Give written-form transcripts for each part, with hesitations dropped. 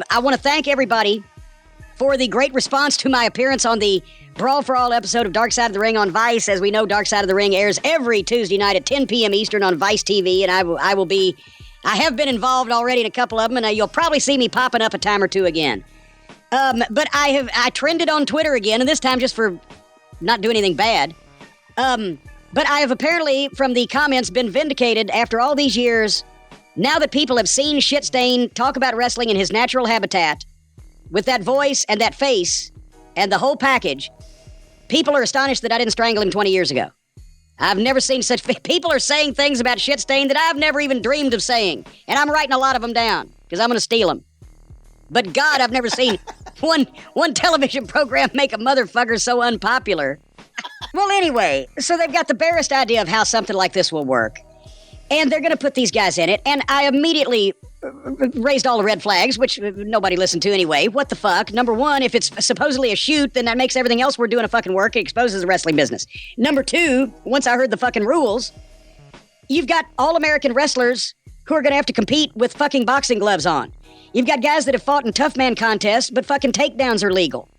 I want to thank everybody for the great response to my appearance on the Brawl For All episode of Dark Side of the Ring on Vice. As we know, Dark Side of the Ring airs every Tuesday night at 10 p.m. Eastern on Vice TV, and I have been involved already in a couple of them, and you'll probably see me popping up a time or two again. But I trended on Twitter again, and this time just for not doing anything bad. But I have apparently, from the comments, been vindicated after all these years. Now that people have seen Shitstain talk about wrestling in his natural habitat, with that voice and that face and the whole package, people are astonished that I didn't strangle him 20 years ago. I've never seen such... People are saying things about Shitstain that I've never even dreamed of saying. And I'm writing a lot of them down, because I'm going to steal them. But God, I've never seen one television program make a motherfucker so unpopular. Well, anyway, so they've got the barest idea of how something like this will work. And they're going to put these guys in it. And I immediately raised all the red flags, which nobody listened to anyway. What the fuck? Number one, if it's supposedly a shoot, then that makes everything else we're doing a fucking work. It exposes the wrestling business. Number two, once I heard the fucking rules, you've got all-American wrestlers who are going to have to compete with fucking boxing gloves on. You've got guys that have fought in tough man contests, but fucking takedowns are legal.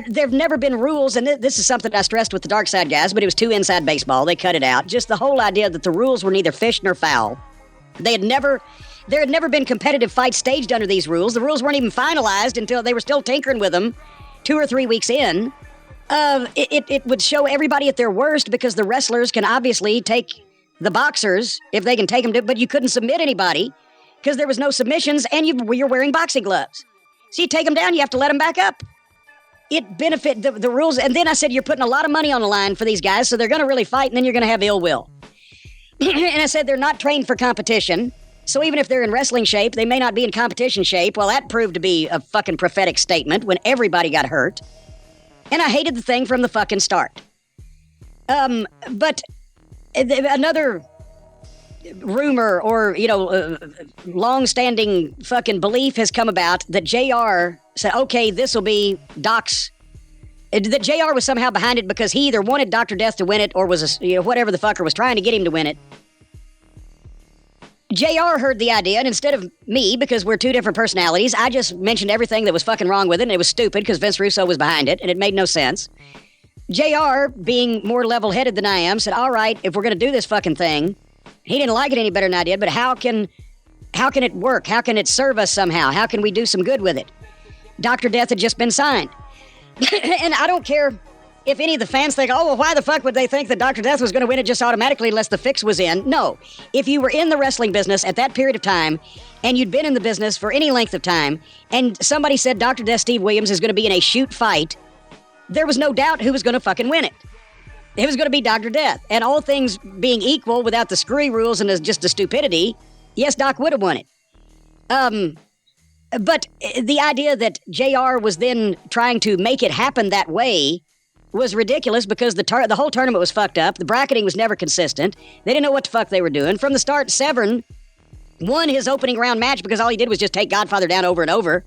There've never been rules, and this is something I stressed with the Dark Side guys, but it was too inside baseball. They cut it out. Just the whole idea that the rules were neither fish nor foul. There had never been competitive fights staged under these rules. The rules weren't even finalized until they were still tinkering with them 2 or 3 weeks in. It would show everybody at their worst because the wrestlers can obviously take the boxers if they can take them, but you couldn't submit anybody because there was no submissions and you're wearing boxing gloves. So you take them down, you have to let them back up. It benefit the rules. And then I said, you're putting a lot of money on the line for these guys, so they're going to really fight, and then you're going to have ill will. And I said, they're not trained for competition. So even if they're in wrestling shape, they may not be in competition shape. Well, that proved to be a fucking prophetic statement when everybody got hurt. And I hated the thing from the fucking start. But another rumor or, long-standing fucking belief has come about that JR said, okay, this will be Doc's. That JR was somehow behind it because he either wanted Dr. Death to win it or was, whatever the fucker was trying to get him to win it. JR heard the idea, and instead of me, because we're two different personalities, I just mentioned everything that was fucking wrong with it, and it was stupid because Vince Russo was behind it, and it made no sense. JR, being more level-headed than I am, said, all right, if we're going to do this fucking thing, he didn't like it any better than I did, but how can it work? How can it serve us somehow? How can we do some good with it? Dr. Death had just been signed. And I don't care if any of the fans think, oh, well, why the fuck would they think that Dr. Death was going to win it just automatically unless the fix was in? No. If you were in the wrestling business at that period of time, and you'd been in the business for any length of time, and somebody said Dr. Death Steve Williams is going to be in a shoot fight, there was no doubt who was going to fucking win it. It was going to be Dr. Death. And all things being equal without the screwy rules and just the stupidity, yes, Doc would have won it. But the idea that JR was then trying to make it happen that way was ridiculous because the whole tournament was fucked up. The bracketing was never consistent. They didn't know what the fuck they were doing. From the start, Severn won his opening round match because all he did was just take Godfather down over and over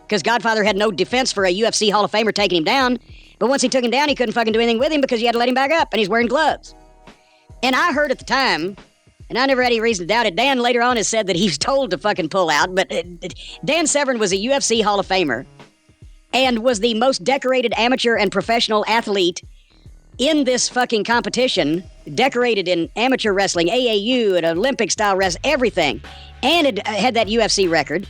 because Godfather had no defense for a UFC Hall of Famer taking him down. But once he took him down, he couldn't fucking do anything with him because you had to let him back up, and he's wearing gloves. And I heard at the time, and I never had any reason to doubt it, Dan later on has said that he was told to fucking pull out, but Dan Severn was a UFC Hall of Famer and was the most decorated amateur and professional athlete in this fucking competition, decorated in amateur wrestling, AAU, and Olympic-style wrestling, everything, and had that UFC record.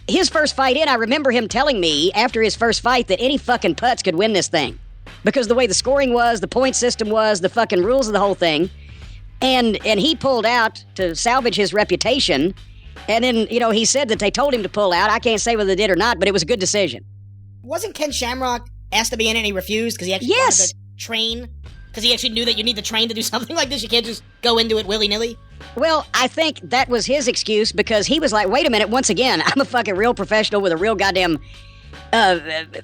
His first fight in, I remember him telling me after his first fight that any fucking putz could win this thing because the way the scoring was, the point system was, the fucking rules of the whole thing. And he pulled out to salvage his reputation. And then, he said that they told him to pull out. I can't say whether they did or not, but it was a good decision. Wasn't Ken Shamrock asked to be in it and he refused because he actually wanted to train? Because he actually knew that you need to train to do something like this. You can't just go into it willy-nilly. Well, I think that was his excuse because he was like, wait a minute, once again, I'm a fucking real professional with a real goddamn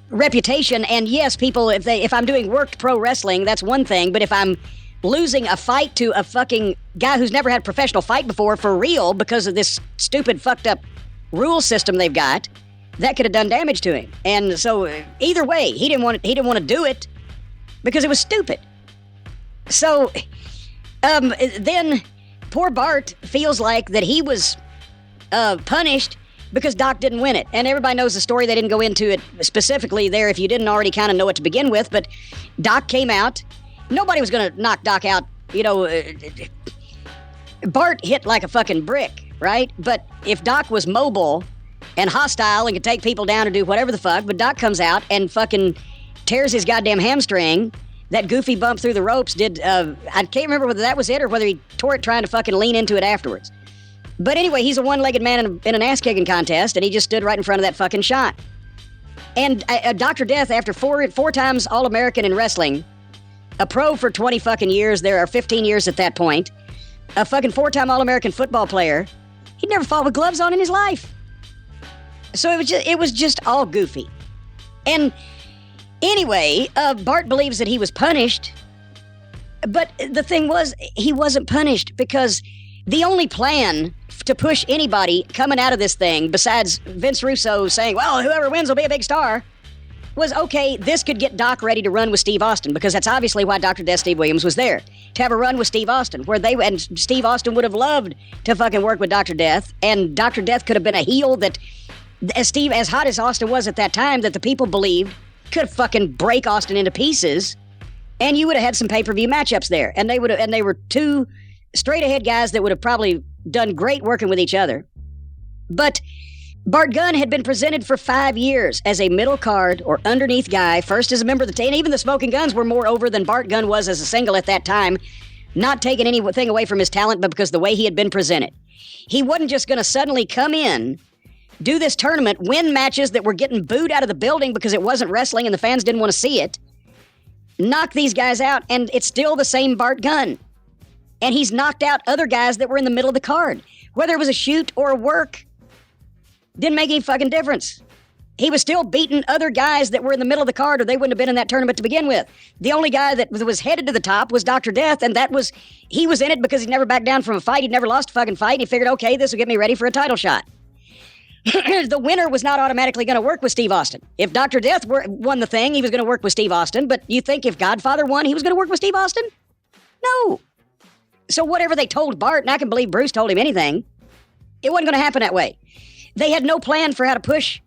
reputation. And yes, people, if I'm doing worked pro wrestling, that's one thing. But if I'm losing a fight to a fucking guy who's never had a professional fight before for real because of this stupid fucked up rule system they've got, that could have done damage to him. And so either way, he didn't want to do it because it was stupid. So then poor Bart feels like that he was punished because Doc didn't win it. And everybody knows the story. They didn't go into it specifically there if you didn't already kind of know it to begin with. But Doc came out. Nobody was going to knock Doc out. Bart hit like a fucking brick, right? But if Doc was mobile and hostile and could take people down or do whatever the fuck, but Doc comes out and fucking tears his goddamn hamstring. That goofy bump through the ropes did, I can't remember whether that was it or whether he tore it trying to fucking lean into it afterwards. But anyway, he's a one-legged man in an ass-kicking contest, and he just stood right in front of that fucking shot. And Dr. Death, after four times All-American in wrestling, a pro for 20 fucking years, there are 15 years at that point, a fucking 4-time All-American football player, he'd never fought with gloves on in his life. So it was just all goofy. And anyway, Bart believes that he was punished, but the thing was, he wasn't punished because the only plan to push anybody coming out of this thing, besides Vince Russo saying, well, whoever wins will be a big star, was, okay, this could get Doc ready to run with Steve Austin, because that's obviously why Dr. Death Steve Williams was there, to have a run with Steve Austin, and Steve Austin would have loved to fucking work with Dr. Death, and Dr. Death could have been a heel that, as hot as Austin was at that time, that the people believed could fucking break Austin into pieces, and you would have had some pay-per-view matchups there, and they were two straight-ahead guys that would have probably done great working with each other. But Bart Gunn had been presented for 5 years as a middle card or underneath guy, first as a member of the team, and even the Smoking Guns were more over than Bart Gunn was as a single at that time, not taking anything away from his talent, but because the way he had been presented. He wasn't just going to suddenly come in, do this tournament, win matches that were getting booed out of the building because it wasn't wrestling and the fans didn't want to see it, knock these guys out, and it's still the same Bart Gunn. And he's knocked out other guys that were in the middle of the card. Whether it was a shoot or a work, didn't make any fucking difference. He was still beating other guys that were in the middle of the card, or they wouldn't have been in that tournament to begin with. The only guy that was headed to the top was Dr. Death, and he was in it because he'd never backed down from a fight. He'd never lost a fucking fight, and he figured, okay, this will get me ready for a title shot. The winner was not automatically going to work with Steve Austin. If Dr. Death won the thing, he was going to work with Steve Austin, but you think if Godfather won, he was going to work with Steve Austin? No. So whatever they told Bart, and I can believe Bruce told him anything, it wasn't going to happen that way. They had no plan for how to push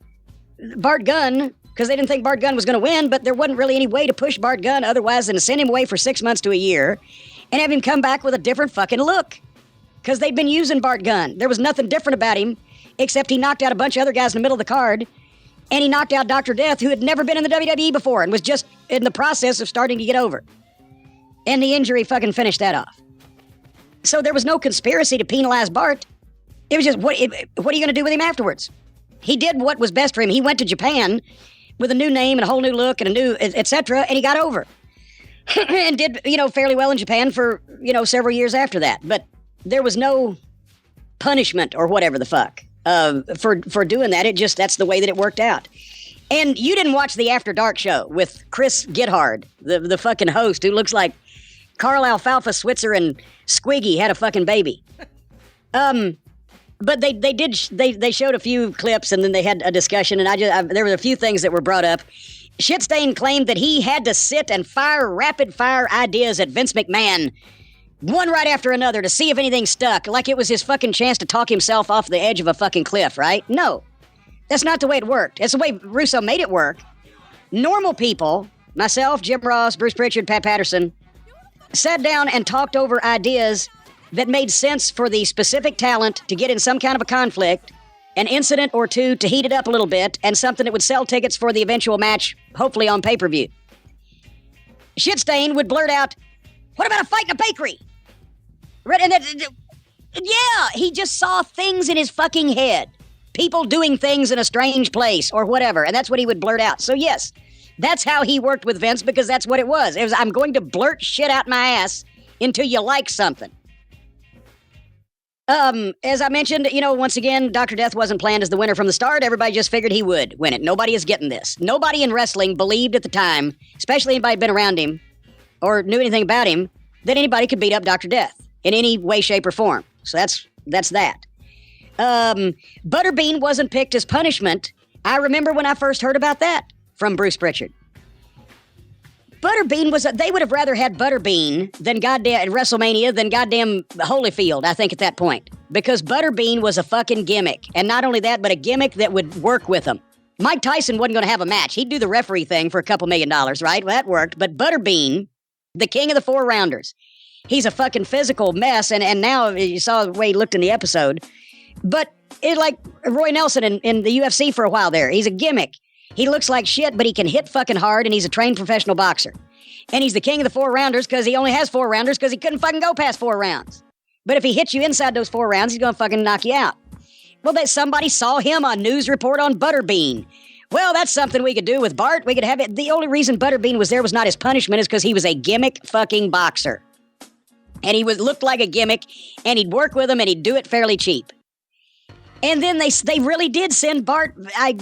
Bart Gunn, because they didn't think Bart Gunn was going to win, but there wasn't really any way to push Bart Gunn otherwise than to send him away for 6 months to a year and have him come back with a different fucking look. Because they'd been using Bart Gunn. There was nothing different about him, except he knocked out a bunch of other guys in the middle of the card, and he knocked out Dr. Death, who had never been in the WWE before and was just in the process of starting to get over. And the injury fucking finished that off. So there was no conspiracy to penalize Bart. It was just, what are you going to do with him afterwards? He did what was best for him. He went to Japan with a new name and a whole new look and a new, etc., and he got over. And did, fairly well in Japan for, several years after that. But there was no punishment or whatever the fuck for doing that. That's the way that it worked out. And you didn't watch the After Dark show with Chris Githard, the fucking host, who looks like Carl Alfalfa Switzer and Squiggy had a fucking baby. But they showed a few clips and then they had a discussion, and there were a few things that were brought up. Shitstain claimed that he had to sit and fire rapid fire ideas at Vince McMahon, one right after another, to see if anything stuck, like it was his fucking chance to talk himself off the edge of a fucking cliff, right? No, that's not the way it worked. That's the way Russo made it work. Normal people, myself, Jim Ross, Bruce Pritchard, Pat Patterson, sat down and talked over ideas that made sense for the specific talent to get in some kind of a conflict, an incident or two to heat it up a little bit, and something that would sell tickets for the eventual match, hopefully on pay-per-view. Shitstain would blurt out, "What about a fight in a bakery?" And yeah, he just saw things in his fucking head. People doing things in a strange place or whatever, and that's what he would blurt out. So yes, that's how he worked with Vince, because that's what it was. It was, I'm going to blurt shit out my ass until you like something. As I mentioned, once again, Dr. Death wasn't planned as the winner from the start. Everybody just figured he would win it. Nobody is getting this. Nobody in wrestling believed at the time, especially anybody who'd been around him or knew anything about him, that anybody could beat up Dr. Death in any way, shape, or form. So that's that. Butterbean wasn't picked as punishment. I remember when I first heard about that from Bruce Pritchard. Butterbean they would have rather had Butterbean than goddamn WrestleMania than goddamn Holyfield, I think, at that point. because Butterbean was a fucking gimmick. And not only that, but a gimmick that would work with him. Mike Tyson wasn't going to have a match. He'd do the referee thing for a couple $1 million, right? Well, that worked. But Butterbean, the king of the 4-rounders, he's a fucking physical mess. And now you saw the way he looked in the episode. But it like Roy Nelson in the UFC for a while there. He's a gimmick. He looks like shit, but he can hit fucking hard, and he's a trained professional boxer. And he's the king of the 4-rounders because he only has 4 rounders because he couldn't fucking go past 4 rounds. But if he hits you inside those 4 rounds, he's going to fucking knock you out. Well, that somebody saw him on news report on Butterbean. Well, that's something we could do with Bart. We could have it. The only reason Butterbean was there was not his punishment is because he was a gimmick fucking boxer. And he looked like a gimmick, and he'd work with him, and he'd do it fairly cheap. And then they really did send Bart. I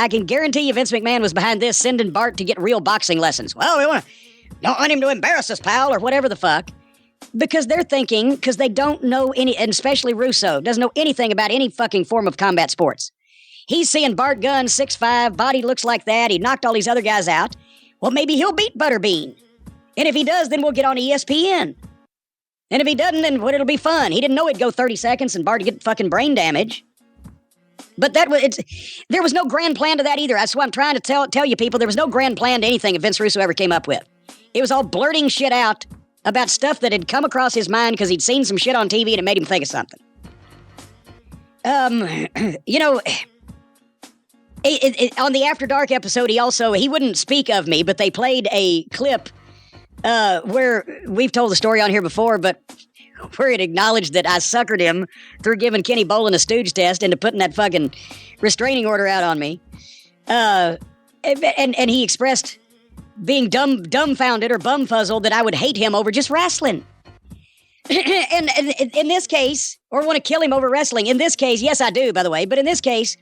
can guarantee you Vince McMahon was behind this, sending Bart to get real boxing lessons. Well, we don't want him to embarrass us, pal, or whatever the fuck. Because they're thinking, because they don't know any, and especially Russo, doesn't know anything about any fucking form of combat sports. He's seeing Bart Gunn, 6'5", body looks like that. He knocked all these other guys out. Well, maybe he'll beat Butterbean. And if he does, then we'll get on ESPN. And if he doesn't, then it'll be fun. He didn't know it'd go 30 seconds and Bart would get fucking brain damage. But there was no grand plan to that either. That's what I'm trying to tell you people. There was no grand plan to anything that Vince Russo ever came up with. It was all blurting shit out about stuff that had come across his mind because he'd seen some shit on TV and it made him think of something. You know, on the After Dark episode, he wouldn't speak of me, but they played a clip where we've told the story on here before, but where it acknowledged that I suckered him through giving Kenny Bolin a stooge test into putting that fucking restraining order out on me. And he expressed being dumbfounded or bumfuzzled that I would hate him over just wrestling. and in this case, or want to kill him over wrestling. In this case, yes, I do, by the way. But in this case,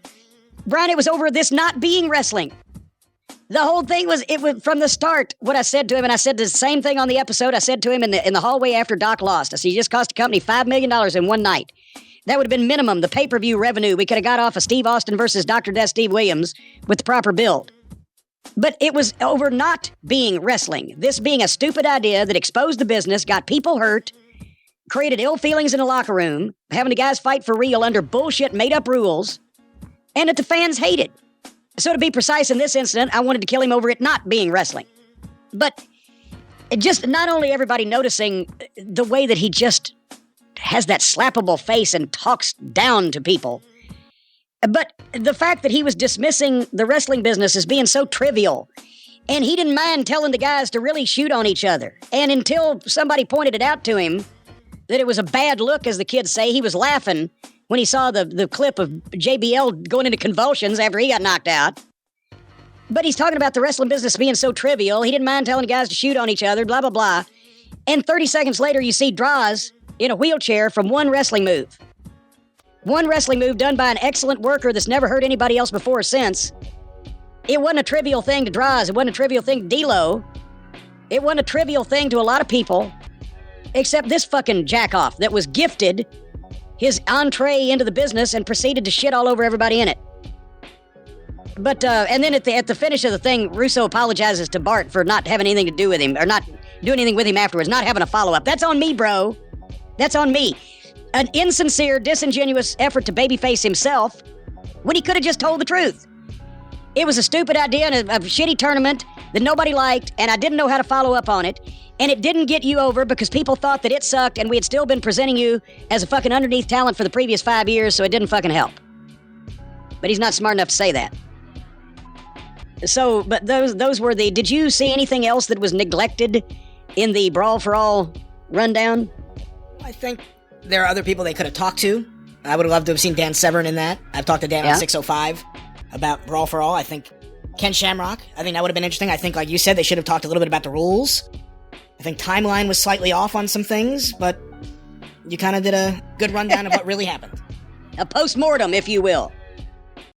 Brian, it was over this not being wrestling. The whole thing was from the start, what I said to him, and I said the same thing on the episode. I said to him in the hallway after Doc lost. I said, you just cost the company $5 million in one night. That would have been minimum, the pay-per-view revenue we could have got off of Steve Austin versus Dr. Death Steve Williams with the proper build. But it was over not being wrestling. This being a stupid idea that exposed the business, got people hurt, created ill feelings in the locker room, having the guys fight for real under bullshit made-up rules, and that the fans hated. So to be precise in this incident, I wanted to kill him over it not being wrestling. But it just not only everybody noticing the way that he just has that slappable face and talks down to people, but the fact that he was dismissing the wrestling business as being so trivial, and he didn't mind telling the guys to really shoot on each other. And until somebody pointed it out to him that it was a bad look, as the kids say, he was laughing when he saw the clip of JBL going into convulsions after he got knocked out. But he's talking about the wrestling business being so trivial, he didn't mind telling the guys to shoot on each other, blah, blah, blah. And 30 seconds later, you see Droz in a wheelchair from one wrestling move. One wrestling move done by an excellent worker that's never hurt anybody else before or since. It wasn't a trivial thing to Droz. It wasn't a trivial thing to D-Lo. It wasn't a trivial thing to a lot of people, except this fucking jackoff that was gifted his entree into the business and proceeded to shit all over everybody in it. But, and then at the finish of the thing, Russo apologizes to Bart for not having anything to do with him, or not doing anything with him afterwards, not having a follow-up. That's on me, bro. That's on me. An insincere, disingenuous effort to babyface himself when he could have just told the truth. It was a stupid idea and a shitty tournament that nobody liked, and I didn't know how to follow up on it. And it didn't get you over because people thought that it sucked and we had still been presenting you as a fucking underneath talent for the previous 5 years, so it didn't fucking help. But he's not smart enough to say that. So, but those were the... Did you see anything else that was neglected in the Brawl For All rundown? I think there are other people they could have talked to. I would have loved to have seen Dan Severn in that. I've talked to Dan on 605 about Brawl For All. I think Ken Shamrock, I think that would have been interesting. I think, like you said, they should have talked a little bit about the rules. I think timeline was slightly off on some things, but you kind of did a good rundown of what really happened. A post-mortem, if you will.